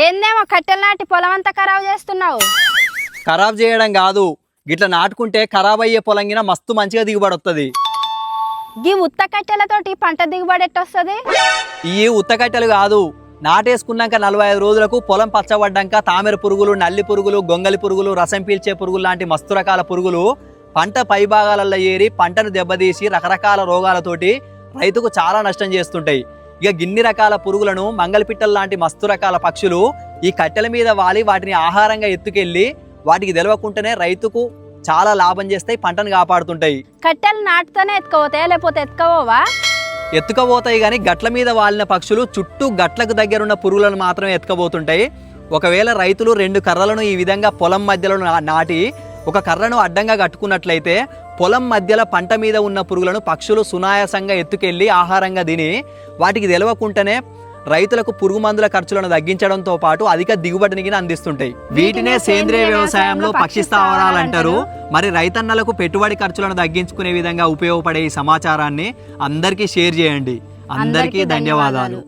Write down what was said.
ఏందేమో కట్టెలు నాటి పొలం అంతా ఖరాబ్ చేస్తున్నావు. ఖరాబ్ చేయడం కాదు, గిట్లా నాటుకుంటే ఖరాబ్ అయ్యే పొలంగిన మస్తు మంచిగా దిగుబడి వస్తుంది. గీ ఉత్త కట్టెలతోటి పంట దిగుబడి ఎట్టొస్తుంది? ఈ ఉత్త కట్టెలు కాదు, నాటేసుకున్నాక 45 రోజులకు పొలం పచ్చబడ్డాక తామెర పురుగులు, నల్లి పురుగులు, గొంగలి పురుగులు, రసం పీల్చే పురుగులు లాంటి మస్తు రకాల పురుగులు పంట పైభాగాలలో ఏరి పంటను దెబ్బతీసి రకరకాల రోగాలతోటి రైతుకు చాలా నష్టం చేస్తుంటాయి. ఇక గిన్ని రకాల పురుగులను మంగళపిట్టల లాంటి మస్తు రకాల పక్షులు ఈ కట్టెల మీద వాలి వాటిని ఆహారంగా ఎత్తుకెళ్ళి వాటికి తెలవకుండానే రైతుకు చాలా లాభం చేస్తాయి, పంటను కాపాడుతుంటాయి. కట్టెలు నాటుతోనే ఎత్తుకోపోతాయా లేకపోతే ఎత్తుకోవా? ఎత్తుకపోతాయి కానీ గట్ల మీద వాలిన పక్షులు చుట్టూ గట్లకు దగ్గరున్న పురుగులను మాత్రమే ఎత్తుకపోతుంటాయి. ఒకవేళ రైతులు 2 కర్రలను ఈ విధంగా పొలం మధ్యలో నాటి ఒక కర్రను అడ్డంగా కట్టుకున్నట్లయితే పొలం మధ్యలో పంట మీద ఉన్న పురుగులను పక్షులు సునాయాసంగా ఎత్తుకెళ్ళి ఆహారంగా తిని వాటికి తెలవకుండానే రైతులకు పురుగు మందుల ఖర్చులను తగ్గించడంతో పాటు అధిక దిగుబడిని అందిస్తుంటాయి. వీటినే సేంద్రియ వ్యవసాయంలో పక్షి స్థావరాలు అంటారు. మరి రైతన్నలకు పెట్టుబడి ఖర్చులను తగ్గించుకునే విధంగా ఉపయోగపడే ఈ సమాచారాన్ని అందరికీ షేర్ చేయండి. అందరికీ ధన్యవాదాలు.